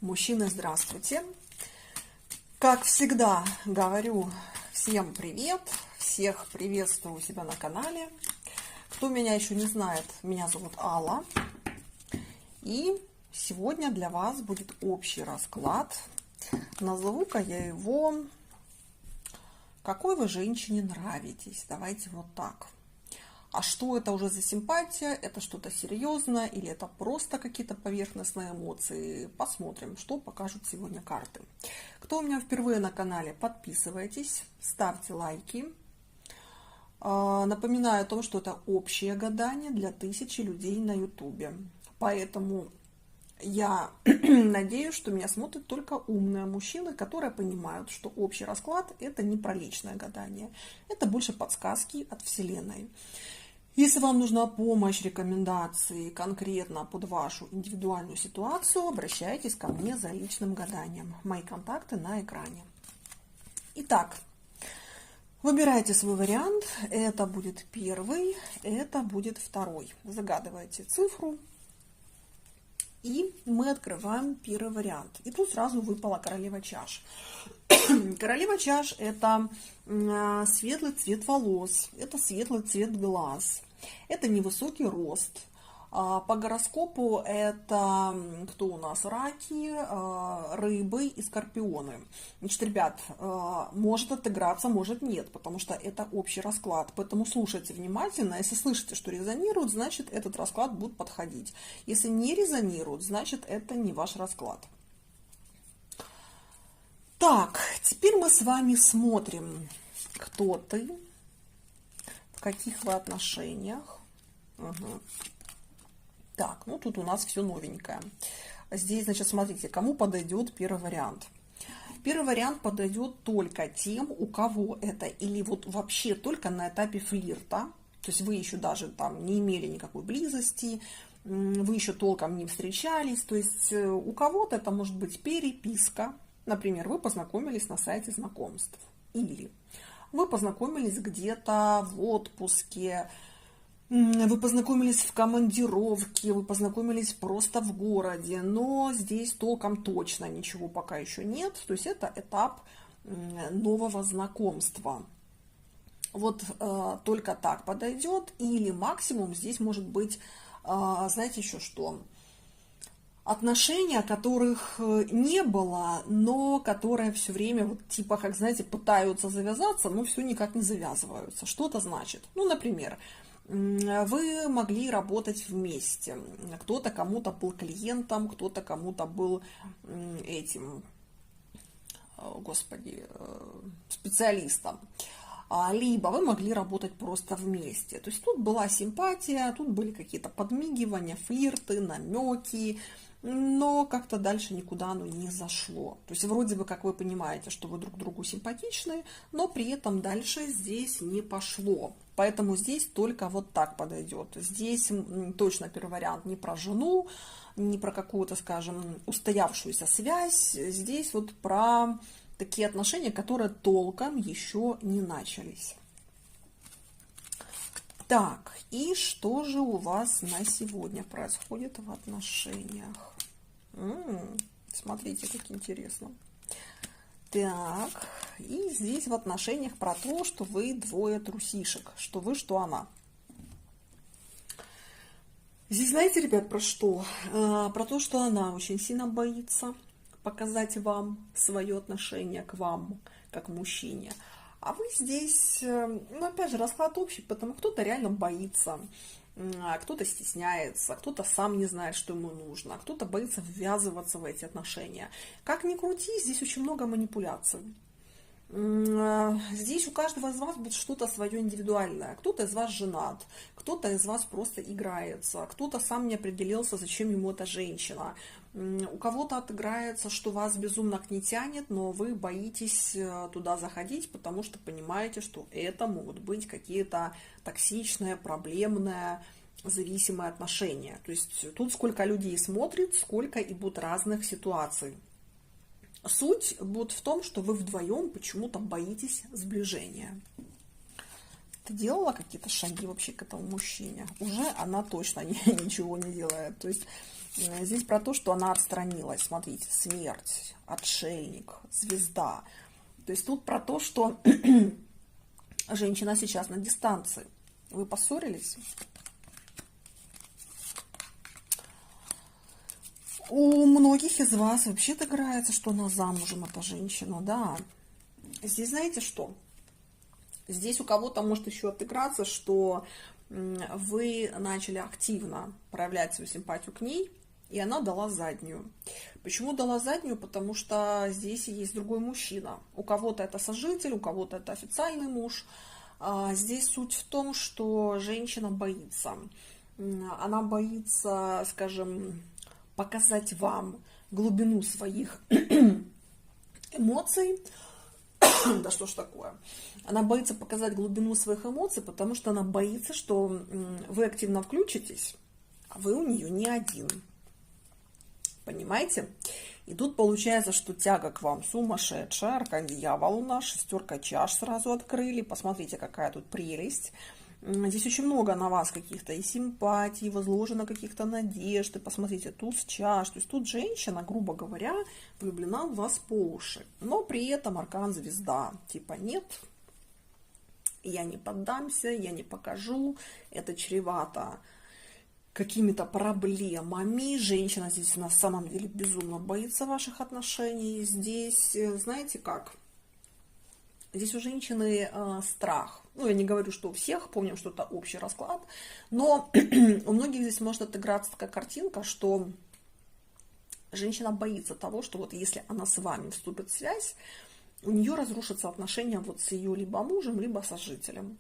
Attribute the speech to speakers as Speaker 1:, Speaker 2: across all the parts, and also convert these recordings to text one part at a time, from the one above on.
Speaker 1: Мужчины, здравствуйте! Как всегда говорю всем привет, всех приветствую у себя на канале. Кто меня еще не знает, меня зовут Алла. И сегодня для вас будет общий расклад. Назову-ка я его «Какой вы женщине нравитесь?» Давайте вот так. А что это уже за симпатия? Это что-то серьезное или это просто какие-то поверхностные эмоции? Посмотрим, что покажут сегодня карты. Кто у меня впервые на канале, подписывайтесь, ставьте лайки. Напоминаю о том, что это общее гадание для 1000 людей на YouTube. Поэтому я надеюсь, что меня смотрят только умные мужчины, которые понимают, что общий расклад – это не про личное гадание. Это больше подсказки от Вселенной. Если вам нужна помощь, рекомендации конкретно под вашу индивидуальную ситуацию, обращайтесь ко мне за личным гаданием. Мои контакты на экране. Итак, выбирайте свой вариант. Это будет первый, это будет второй. Загадывайте цифру. И мы открываем первый вариант. И тут сразу выпала королева чаш. Королева чаш – это светлый цвет волос, это светлый цвет глаз, это невысокий рост. По гороскопу это кто у нас? Раки, рыбы и скорпионы. Значит, ребят, может отыграться, может нет, потому что это общий расклад. Поэтому слушайте внимательно. Если слышите, что резонирует, значит этот расклад будет подходить. Если не резонирует, значит это не ваш расклад. Так, теперь мы с вами смотрим, кто ты, в каких вы отношениях. Угу. Так, ну тут у нас все новенькое. Здесь, значит, смотрите, кому подойдет первый вариант. Первый вариант подойдет только тем, у кого это или вот вообще только на этапе флирта. То есть вы еще даже там не имели никакой близости, вы еще толком не встречались. То есть у кого-то это может быть переписка. Например, вы познакомились на сайте знакомств. Или вы познакомились где-то в отпуске, вы познакомились в командировке, вы познакомились просто в городе. Но здесь толком точно ничего пока еще нет. То есть это этап нового знакомства. Вот только так подойдет. Или максимум здесь может быть, знаете еще что? Отношения, которых не было, но которые все время, вот, типа, как, знаете, пытаются завязаться, но все никак не завязываются. Что это значит? Ну, например, вы могли работать вместе. Кто-то кому-то был клиентом, кто-то кому-то был этим, господи, специалистом. Либо вы могли работать просто вместе. То есть тут была симпатия, тут были какие-то подмигивания, флирты, намеки, но как-то дальше никуда оно не зашло. То есть вроде бы, как вы понимаете, что вы друг другу симпатичны, но при этом дальше здесь не пошло. Поэтому здесь только вот так подойдет. Здесь точно первый вариант не про жену, не про какую-то, скажем, устоявшуюся связь. Здесь вот про такие отношения, которые толком еще не начались. Так, и что же у вас на сегодня происходит в отношениях? Смотрите, как интересно. Так, и здесь в отношениях про то, что вы двое трусишек, что вы, что она. Здесь, знаете, ребят, про что? Про то, что она очень сильно боится показать вам свое отношение к вам, как мужчине. А вы здесь, ну, опять же, расклад общий, потому кто-то реально боится, кто-то стесняется, кто-то сам не знает, что ему нужно, кто-то боится ввязываться в эти отношения. Как ни крути, здесь очень много манипуляций. Здесь у каждого из вас будет что-то свое индивидуальное. Кто-то из вас женат, кто-то из вас просто играется, кто-то сам не определился, зачем ему эта женщина. У кого-то отыграется, что вас безумно к ней тянет, но вы боитесь туда заходить, потому что понимаете, что это могут быть какие-то токсичные, проблемные, зависимые отношения. То есть тут сколько людей смотрит, сколько и будет разных ситуаций. Суть будет в том, что вы вдвоем почему-то боитесь сближения. Ты делала какие-то шаги вообще к этому мужчине? Уже она точно ничего не делает. То есть Здесь про то, что она отстранилась. Смотрите, смерть, отшельник, звезда. То есть тут про то, что женщина сейчас на дистанции. Вы поссорились? У многих из вас вообще играется, что она замужем, эта женщина, да. Здесь знаете что? Здесь у кого-то может еще отыграться, что вы начали активно проявлять свою симпатию к ней, и она дала заднюю. Почему дала заднюю? Потому что здесь есть другой мужчина. У кого-то это сожитель, у кого-то это официальный муж. Здесь суть в том, что женщина боится. Она боится, скажем, показать вам глубину своих эмоций. Да что ж такое? Она боится показать глубину своих эмоций, потому что она боится, что вы активно включитесь, а вы у нее не один. Понимаете? И тут получается, что тяга к вам сумасшедшая. Аркан Дьявол у нас, шестерка чаш сразу открыли. Посмотрите, какая тут прелесть. Здесь очень много на вас каких-то и симпатий, возложено каких-то надежд. И посмотрите, туз чаш. То есть тут женщина, грубо говоря, влюблена в вас по уши. Но при этом аркан звезда. Типа нет, я не поддамся, я не покажу. Это чревато какими-то проблемами. Женщина здесь на самом деле безумно боится ваших отношений. Здесь, знаете как? Здесь у женщины страх. Ну, я не говорю, что у всех, помним, что это общий расклад, но у многих здесь может отыграться такая картинка, что женщина боится того, что вот если она с вами вступит в связь, у нее разрушатся отношения вот с ее либо мужем, либо сожителем.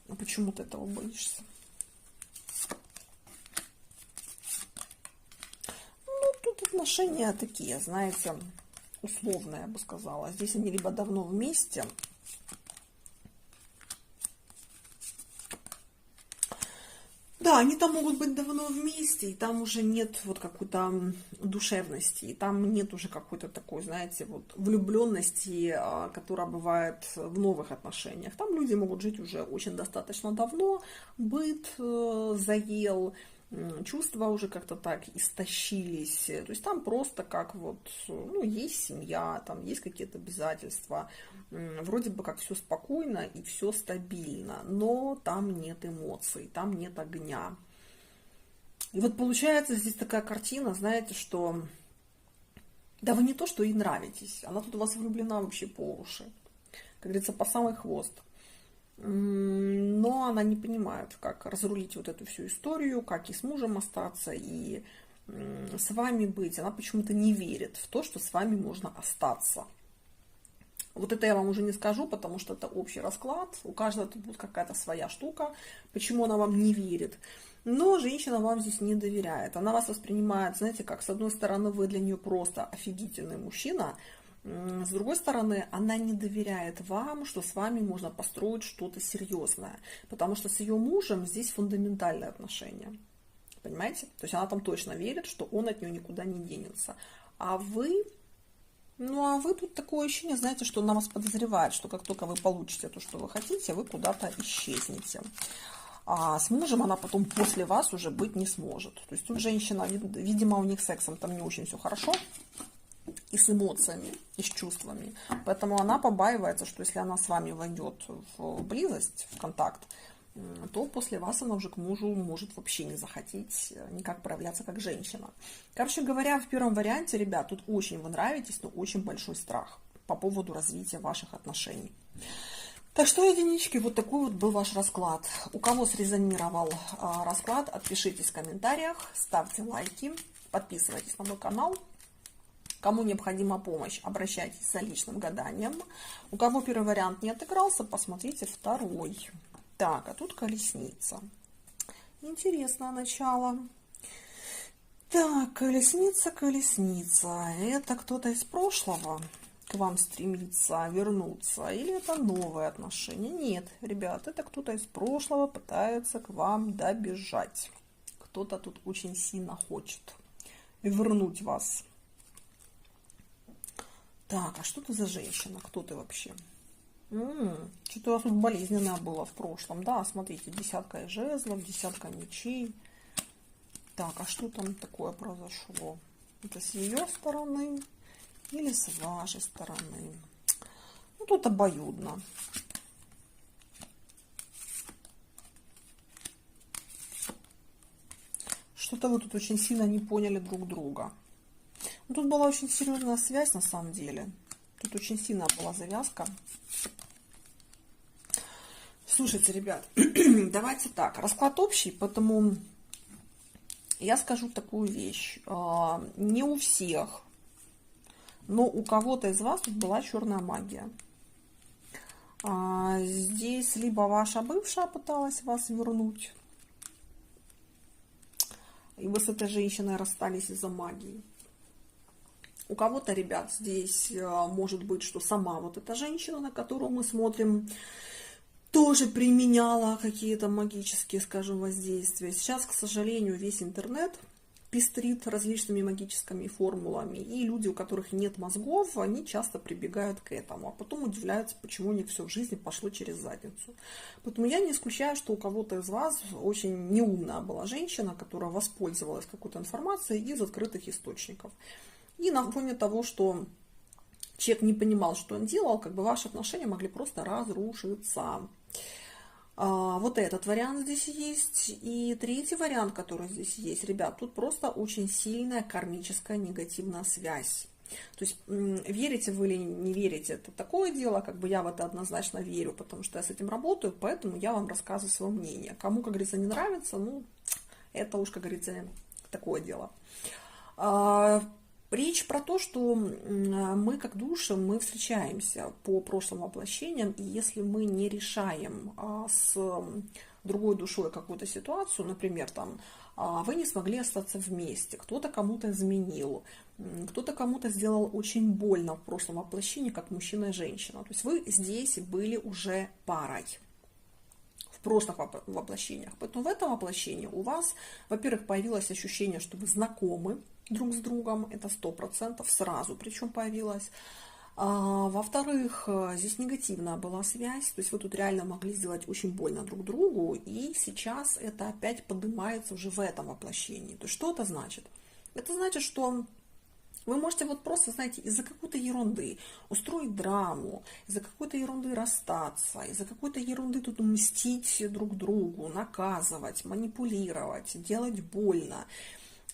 Speaker 1: А почему ты этого боишься? Ну, тут отношения такие, знаете, условные, я бы сказала. Здесь они либо давно вместе, да, они там могут быть давно вместе, и там уже нет вот какой-то душевности, и там нет уже какой-то такой, знаете, вот влюбленности, которая бывает в новых отношениях. Там люди могут жить уже очень достаточно давно, быт заел, чувства уже как-то так истощились. То есть там просто как вот, ну, есть семья, там есть какие-то обязательства, вроде бы как все спокойно и все стабильно, но там нет эмоций, там нет огня. И вот получается здесь такая картина, знаете, что да вы не то, что ей нравитесь, она тут у вас влюблена вообще по уши, как говорится, по самый хвост. Но она не понимает, как разрулить вот эту всю историю, как и с мужем остаться, и с вами быть. Она почему-то не верит в то, что с вами можно остаться. Вот это я вам уже не скажу, потому что это общий расклад. У каждого тут будет какая-то своя штука, почему она вам не верит. Но женщина вам здесь не доверяет. Она вас воспринимает, знаете, как с одной стороны вы для нее просто офигительный мужчина, с другой стороны, она не доверяет вам, что с вами можно построить что-то серьезное. Потому что с ее мужем здесь фундаментальные отношения. Понимаете? То есть она там точно верит, что он от нее никуда не денется. А вы, ну а вы тут такое ощущение, знаете, что она вас подозревает, что как только вы получите то, что вы хотите, вы куда-то исчезнете. А с мужем она потом после вас уже быть не сможет. То есть тут женщина, видимо, у них сексом там не очень все хорошо. И с эмоциями, и с чувствами. Поэтому она побаивается, что если она с вами войдет в близость, в контакт, то после вас она уже к мужу может вообще не захотеть никак проявляться как женщина. Короче говоря, в первом варианте, ребят, тут очень вы нравитесь, но очень большой страх по поводу развития ваших отношений. Так что, единички, вот такой вот был ваш расклад. У кого срезонировал расклад, отпишитесь в комментариях, ставьте лайки, подписывайтесь на мой канал. Кому необходима помощь, обращайтесь за личным гаданием. У кого первый вариант не отыгрался, посмотрите второй. Так, а тут колесница. Интересное начало. Так, колесница, колесница. Это кто-то из прошлого к вам стремится вернуться? Или это новые отношения? Нет, ребят, это кто-то из прошлого пытается к вам добежать. Кто-то тут очень сильно хочет вернуть вас. Так, а что ты за женщина? Кто ты вообще? Что-то у вас тут болезненное было в прошлом. Да, смотрите, десятка жезлов, десятка мечей. Так, а что там такое произошло? Это с ее стороны или с вашей стороны? Ну, тут обоюдно. Что-то вы тут очень сильно не поняли друг друга. Ну, тут была очень серьезная связь на самом деле. Тут очень сильная была завязка. Слушайте, ребят, давайте так. Расклад общий, поэтому я скажу такую вещь. Не у всех, но у кого-то из вас тут была черная магия. Здесь либо ваша бывшая пыталась вас вернуть, и вы с этой женщиной расстались из-за магии. У кого-то, ребят, здесь может быть, что сама вот эта женщина, на которую мы смотрим, тоже применяла какие-то магические, скажем, воздействия. Сейчас, к сожалению, весь интернет пестрит различными магическими формулами, и люди, у которых нет мозгов, они часто прибегают к этому, а потом удивляются, почему у них все в жизни пошло через задницу. Поэтому я не исключаю, что у кого-то из вас очень неумная была женщина, которая воспользовалась какой-то информацией из открытых источников. И на фоне того, что человек не понимал, что он делал, как бы ваши отношения могли просто разрушиться. Вот этот вариант здесь есть. И третий вариант, который здесь есть, ребят, тут просто очень сильная кармическая негативная связь. То есть верите вы или не верите, это такое дело, как бы я в это однозначно верю, потому что я с этим работаю, поэтому я вам рассказываю свое мнение. Кому, как говорится, не нравится, ну, это уж, как говорится, такое дело. Речь про то, что мы как души, мы встречаемся по прошлым воплощениям, и если мы не решаем с другой душой какую-то ситуацию, например, там, вы не смогли остаться вместе, кто-то кому-то изменил, кто-то кому-то сделал очень больно в прошлом воплощении, как мужчина и женщина. То есть вы здесь были уже парой в прошлых воплощениях. Поэтому в этом воплощении у вас, во-первых, появилось ощущение, что вы знакомы друг с другом, это 100% сразу, причем появилась. Во-вторых, здесь негативная была связь, то есть вы тут реально могли сделать очень больно друг другу, и сейчас это опять поднимается уже в этом воплощении. То есть что это значит? Это значит, что вы можете вот просто, знаете, из-за какой-то ерунды устроить драму, из-за какой-то ерунды расстаться, из-за какой-то ерунды тут мстить друг другу, наказывать, манипулировать, делать больно.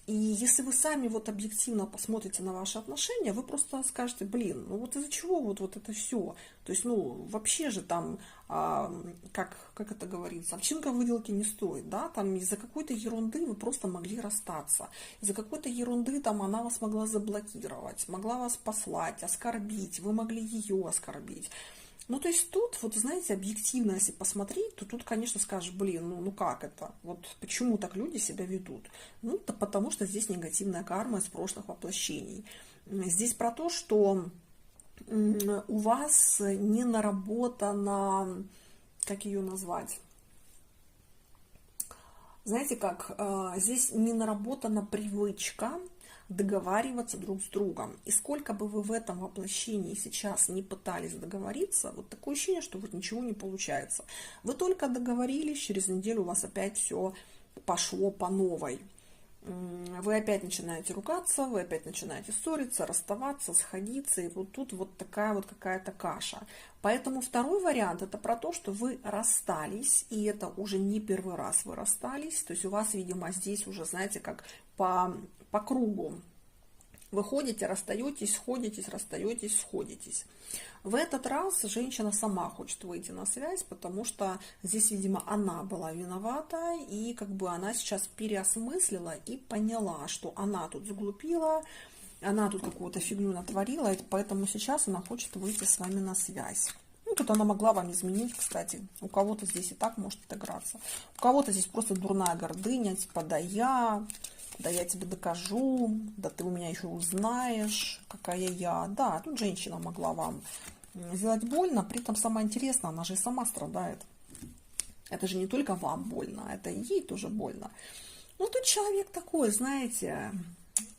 Speaker 1: И если вы сами вот объективно посмотрите на ваши отношения, вы просто скажете, блин, ну вот из-за чего вот это все? То есть, ну, вообще же там, как это говорится, овчинка выделки не стоит, да, там из-за какой-то ерунды вы просто могли расстаться. Из-за какой-то ерунды там она вас могла заблокировать, могла вас послать, оскорбить, вы могли ее оскорбить. Ну, то есть тут, вот знаете, объективно, если посмотреть, то тут, конечно, скажешь, блин, ну как это? Вот почему так люди себя ведут? Ну, это потому что здесь негативная карма из прошлых воплощений. Здесь про то, что у вас не наработана, как ее назвать? Знаете как, здесь не наработана привычка договариваться друг с другом. И сколько бы вы в этом воплощении сейчас не пытались договориться, вот такое ощущение, что вот ничего не получается. Вы только договорились, через неделю у вас опять все пошло по новой. Вы опять начинаете ругаться, вы опять начинаете ссориться, расставаться, сходиться, и вот тут вот такая вот какая-то каша. Поэтому второй вариант это про то, что вы расстались, и это уже не первый раз вы расстались, то есть у вас, видимо, здесь уже, знаете, как по кругу. Вы ходите, расстаетесь, сходитесь, расстаетесь, сходитесь. В этот раз женщина сама хочет выйти на связь, потому что здесь, видимо, она была виновата, и как бы она сейчас переосмыслила и поняла, что она тут заглупила, она тут какую-то фигню натворила, и поэтому сейчас она хочет выйти с вами на связь. Ну, тут она могла вам изменить, кстати. У кого-то здесь и так может отыграться. У кого-то здесь просто дурная гордыня, типа, да я тебе докажу, да ты у меня еще узнаешь, какая я. Да, тут женщина могла вам сделать больно, при этом самое интересное, она же и сама страдает. Это же не только вам больно, это и ей тоже больно. Ну, тут человек такой, знаете,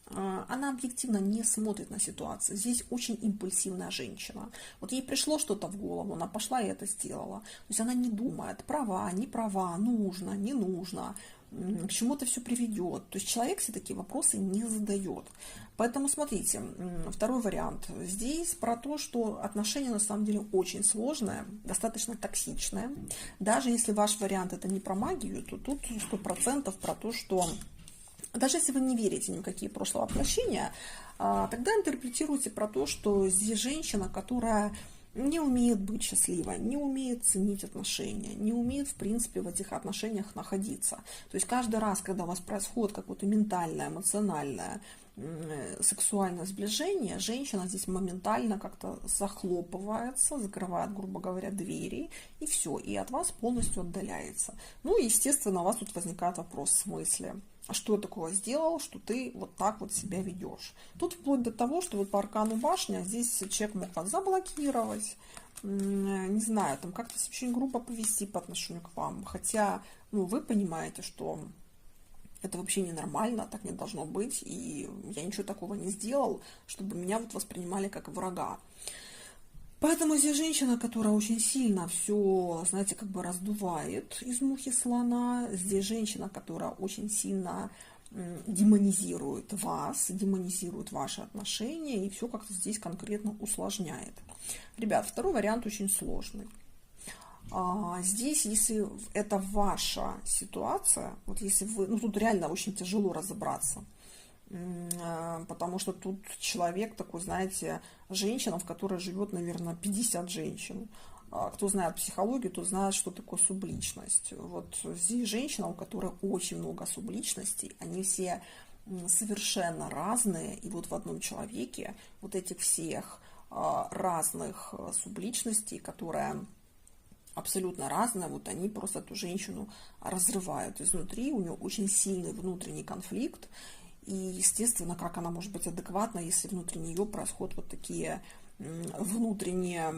Speaker 1: она объективно не смотрит на ситуацию. Здесь очень импульсивная женщина. Вот ей пришло что-то в голову, она пошла и это сделала. То есть она не думает, права, не права, нужно, не нужно. к чему это все приведет. То есть человек все такие вопросы не задает. Поэтому смотрите, второй вариант. Здесь про то, что отношения на самом деле очень сложные, достаточно токсичные. Даже если ваш вариант это не про магию, то тут 100% про то, что даже если вы не верите ни в какие прошлые воплощения, тогда интерпретируйте про то, что здесь женщина, которая не умеет быть счастливой, не умеет ценить отношения, не умеет, в принципе, в этих отношениях находиться. То есть каждый раз, когда у вас происходит какое-то ментальное, эмоциональное, сексуальное сближение, женщина здесь моментально как-то захлопывается, закрывает, грубо говоря, двери, и все, и от вас полностью отдаляется. Ну и, естественно, у вас тут возникает вопрос в смысле: а что я такого сделал, что ты вот так вот себя ведешь? Тут вплоть до того, что вот по аркану башня здесь человек мог вас заблокировать, не знаю, там как-то очень грубо повести по отношению к вам. Хотя, ну, вы понимаете, что это вообще ненормально, так не должно быть, и я ничего такого не сделал, чтобы меня вот воспринимали как врага. Поэтому здесь женщина, которая очень сильно все, знаете, как бы раздувает из мухи слона. Здесь женщина, которая очень сильно демонизирует вас, демонизирует ваши отношения и все как-то здесь конкретно усложняет. Ребят, второй вариант очень сложный. Здесь, если это ваша ситуация, вот если вы, ну тут реально очень тяжело разобраться, потому что тут человек такой, знаете, женщина, в которой живет, наверное, 50 женщин. Кто знает психологию, тот знает, что такое субличность. Вот здесь женщина, у которой очень много субличностей, они все совершенно разные, и вот в одном человеке вот этих всех разных субличностей, которые абсолютно разные, вот они просто эту женщину разрывают изнутри, у нее очень сильный внутренний конфликт, и, естественно, как она может быть адекватна, если внутри нее происходят вот такие внутренние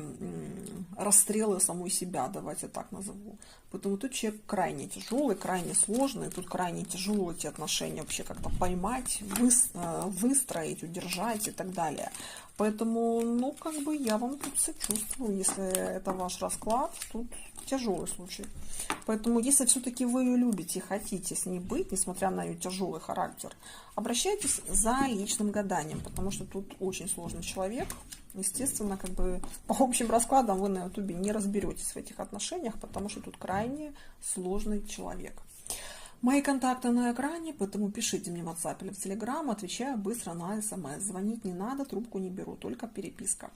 Speaker 1: расстрелы самой себя, давайте так назову. Поэтому тут человек крайне тяжелый, крайне сложный, тут крайне тяжело эти отношения вообще как-то поймать, выстроить, удержать и так далее. Поэтому, ну, как бы я вам тут сочувствую, если это ваш расклад, тут тяжелый случай. Поэтому, если все-таки вы ее любите, хотите с ней быть, несмотря на ее тяжелый характер, обращайтесь за личным гаданием, потому что тут очень сложный человек. Естественно, как бы по общим раскладам вы на ютубе не разберетесь в этих отношениях, потому что тут крайне сложный человек. Мои контакты на экране, поэтому пишите мне в WhatsApp или в Telegram, отвечаю быстро на смс. Звонить не надо, трубку не беру, только переписка.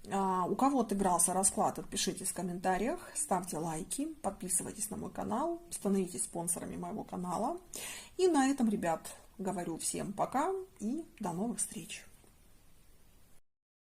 Speaker 1: У кого отыгрался расклад, отпишитесь в комментариях, ставьте лайки, подписывайтесь на мой канал, становитесь спонсорами моего канала. И на этом, ребят, говорю всем пока и до новых встреч.